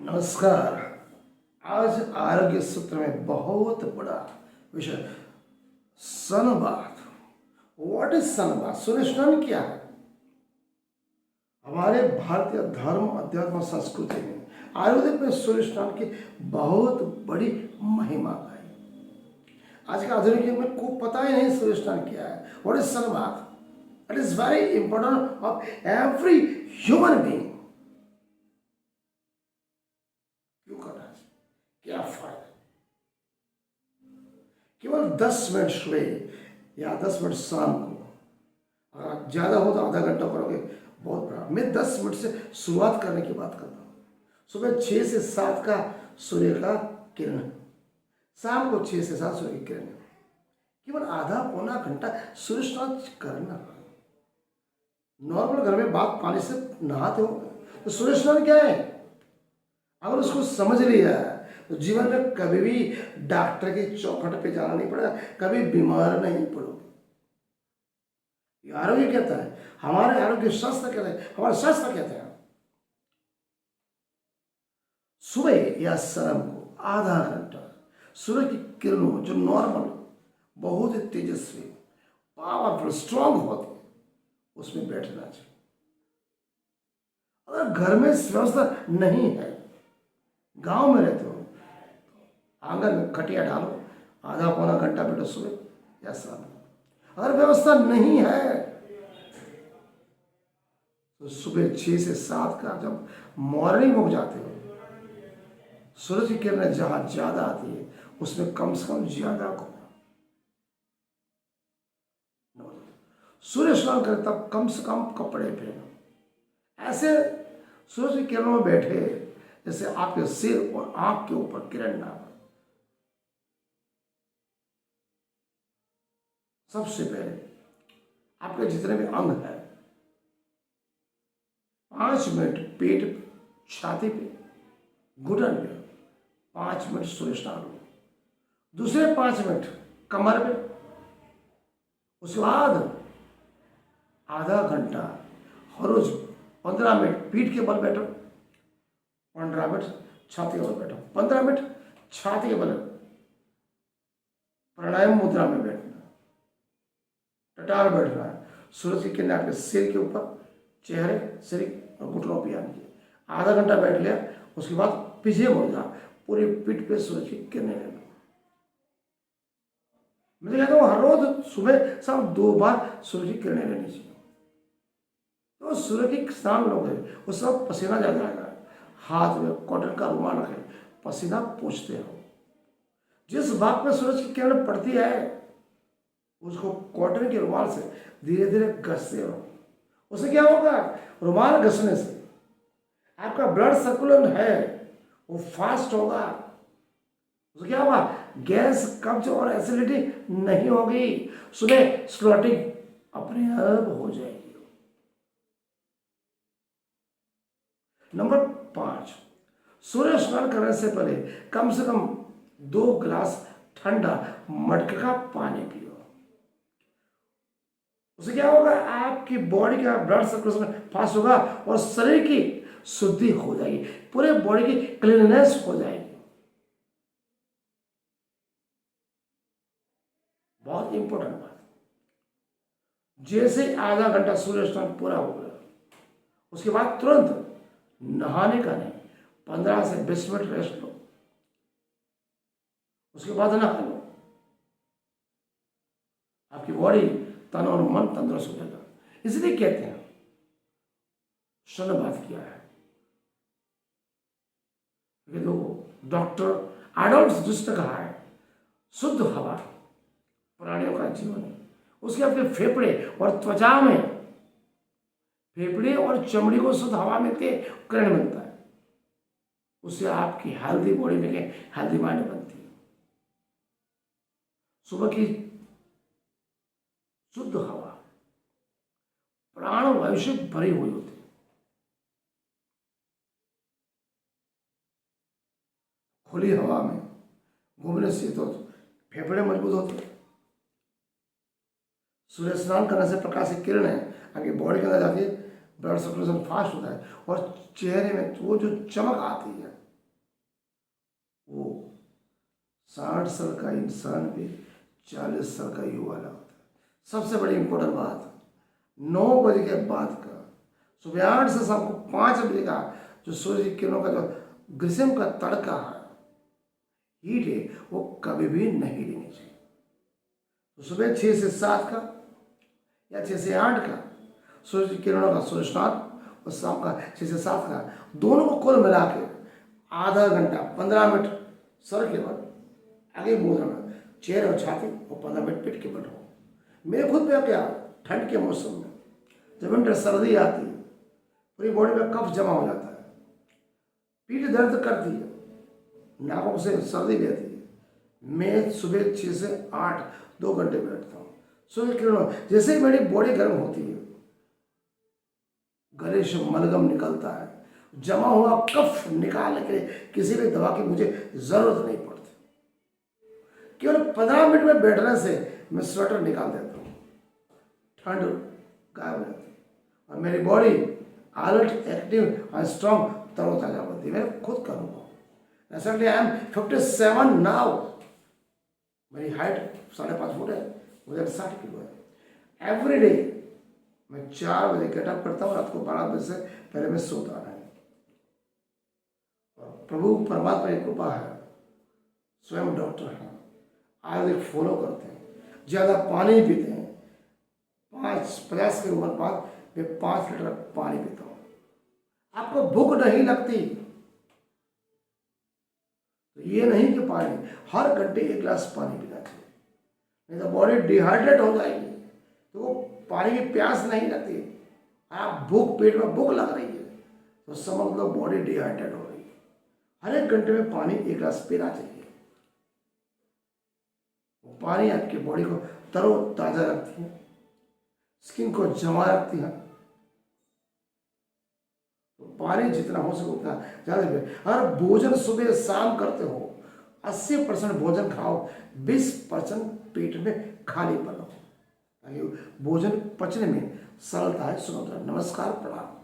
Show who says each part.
Speaker 1: नमस्कार। आज आरोग्य सूत्र में बहुत बड़ा विषय sun bath. What is sun bath? सूर्य स्नान क्या है? हमारे भारतीय धर्म, अध्यात्म, संस्कृति में आयुर्वेद में सूर्य स्नान की बहुत बड़ी महिमा है। आज के आधुनिक युग में को पता ही नहीं सूर्य स्नान क्या है। What is sun bath? It is very important of every human being. क्यों करना है? क्या फायदा? केवल 10 मिनट सुबह या 10 मिनट शाम को, अगर ज़्यादा हो तो आधा घंटा करोगे, बहुत बड़ा। मैं 10 मिनट से शुरुआत करने की बात करता हूँ। सुबह 6 से 7 का सूर्य का किरण, शाम को 6 से 7 सूर्य की किरण। केवल आधा पौना घंटा सूर्य स्नान करना। नॉर्मल घर में बात पानी से नहाते हो तो सूर्य स्नान क्या है? अगर उसको समझ लिया तो जीवन में कभी भी डॉक्टर की चौखट पे जाना नहीं पड़ेगा, कभी बीमार नहीं पड़ोगे। आरोग्य कहता है, हमारे आरोग्य शास्त्र कहते हैं, हमारे शास्त्र कहते हैं सुबह या शाम को आधा घंटा सूर्य की किरणों जो नॉर्मल बहुत ही तेजस्वी, पावरफुल, स्ट्रांग होती है, उसमें बैठना चाहिए। अगर घर में व्यवस्था नहीं है, गांव में रहते हो, आंगन में खटिया डालो, आधा पौना घंटा बैठो सुबह या शाम। अगर व्यवस्था नहीं है तो सुबह 6 से 7 का जब मॉर्निंग हो जाते हो, सूरज की किरणें जहां ज्यादा आती है उसमें कम से कम ज्यादा को सूर्य स्नान करें तब कम से कम कपड़े पहनो। ऐसे सूरज की किरणों में बैठे जैसे आपके सिर और आंख के ऊपर किरण ना पड़े। सबसे पहले आपके जितने भी अंग हैं, 5 मिनट पेट पे, छाती पे, घुटन पे 5 मिनट सूर्य स्नान लो। दूसरे 5 मिनट कमर पे। उसके बाद आधा घंटा हर रोज 15 मिनट पीठ के बल बैठो, 15 मिनट छाती के बल बैठो, 15 मिनट छाती के बल प्राणायाम मुद्रा में बैठना, टटार बैठना है। सूरज की किरणें आपके सिर के ऊपर, चेहरे, शरीर और घुटनों पे आनी चाहिए। आधा घंटा बैठ लिया, उसके बाद पीछे मुड़ जा, पूरी पीठ पे सूरज की किरणें लेना। मैं कहता हूँ हर रोज सुबह शाम 2 बार सूरज की किरणें लेनी चाहिए। तो सूर्य की स्नान लोगे उस समय पसीना ज्यादा आएगा। हाथ में कॉटन का रुमाल रखे, पसीना पोंछते हो। जिस भाग पे सूरज की किरण पड़ती है उसको कॉटन के रुमाल से धीरे धीरे घसते रहो। उससे क्या होगा? रुमाल घसने से आपका ब्लड सर्कुलेशन है वो फास्ट होगा। उससे क्या होगा? गैस, कब्ज और एसिडिटी नहीं होगी। सुबह स्लॉटिंग अपने आप हो जाएगी। नंबर 5, सूर्य स्नान करने से पहले कम से कम 2 गिलास ठंडा मटके का पानी पियो। उससे क्या होगा? आपकी बॉडी का ब्लड सर्कुलेशन फास्ट होगा और शरीर की शुद्धि हो जाएगी, पूरे बॉडी की क्लीननेस हो जाएगी। बहुत इंपॉर्टेंट बात। जैसे आधा घंटा सूर्य स्नान पूरा हो गया, उसके बाद तुरंत नहाने का नहीं, 15 से 20 मिनट रेस्ट लो, उसके बाद नहा लो। आपकी बॉडी, तन और मन तंदुरुस्त हो जाएगा। इसलिए कहते हैं शनबाथ किया है। देखो डॉक्टर एडॉल्फ जिस ने कहा है शुद्ध हवा प्राणियों का जीवन है। उसके आपके फेफड़े और त्वचा में, फेफड़े और चमड़ी को शुद्ध हवा मिलती है, किरण मिलता है। उससे आपकी हेल्दी बॉडी में हेल्दी माइंड बनती है। सुबह की शुद्ध हवा प्राण वायु से भरी हुई होती है। खुली हवा में घूमने से तो फेफड़े मजबूत होते हैं। सूर्य स्नान करने से प्रकाश की किरणें आपकी बॉडी के अंदर जाती है, ब्लड सर्कुलेशन फास्ट होता है और चेहरे में वो जो चमक आती है 60 साल का इंसान भी 40 साल का युवा लगता है। सबसे बड़ी इंपॉर्टेंट बात, 9 बजे के बाद का, सुबह 8 से शाम को 5 बजे का जो सूर्य की किरणों का जो ग्रीष्म का तड़का है, हीट है, वो कभी भी नहीं लेनी चाहिए। तो सुबह 6 से 7 का या 6 से 8 का सूर्य की किरणों का सूर्य स्नान, और शाम का 6 से 7 का, दोनों को कुल मिला के आधा घंटा 15 मिनट सर के बल आगे मुद्रा में, चेहरे और छाती, और 15 मिनट पीठ के बल हो। मेरे खुद पे क्या, ठंड के मौसम में जब विंटर सर्दी आती है, पूरी बॉडी में कफ जमा हो जाता है, पीठ दर्द करती है, नाकों से सर्दी बहती है, मैं सुबह 6 से 8 2 घंटे बैठता हूँ। सूर्य किरणों जैसे ही मेरी बॉडी गर्म होती है, गले से मलगम निकलता है, जमा हुआ कफ निकालने के लिए किसी भी दवा की मुझे जरूरत नहीं पड़ती। केवल 15 मिनट में बैठने से मैं स्वेटर निकाल देता हूँ, ठंड गायब हो जाती है, और मेरी बॉडी अलर्ट, एक्टिव और स्ट्रॉन्ग, तरोताजा बनती है। मैं खुद करूँगा। Recently I am 57 now. मेरी हाइट 5.5 फुट है, मुझे 60 किलो है। एवरी डे मैं 4 बजे गेटअप करता हूँ, रात को 12 बजे से पहले मैं सोता नहीं। और प्रभु परमात्मा की कृपा है, स्वयं डॉक्टर हैं, आयुर्वेदिक फॉलो करते हैं, ज़्यादा पानी पीते हैं। 50 की उम्र बाद मैं 5 लीटर पानी पीता हूँ। आपको भूख नहीं लगती तो ये नहीं कि पानी, हर घंटे 1 गिलास पानी पीना चाहिए, नहीं तो बॉडी डिहाइड्रेट हो जाएगी। तो वो पानी की प्यास नहीं लगती, आप भूख, पेट में भूख लग रही है तो समझ लो बॉडी डिहाइड्रेट हो रही है। हर एक घंटे में पानी 1 गिलास पीना चाहिए। वो पानी आपकी बॉडी को तरोताजा रखती है, स्किन को जमा रखती है। तो पानी जितना हो सके उतना ज़्यादा पिए। अगर भोजन सुबह शाम करते हो, 80% भोजन खाओ, 20% पेट में खाली पन हो, ताकि भोजन पचने में सरलता है। सुनो, नमस्कार, प्रणाम।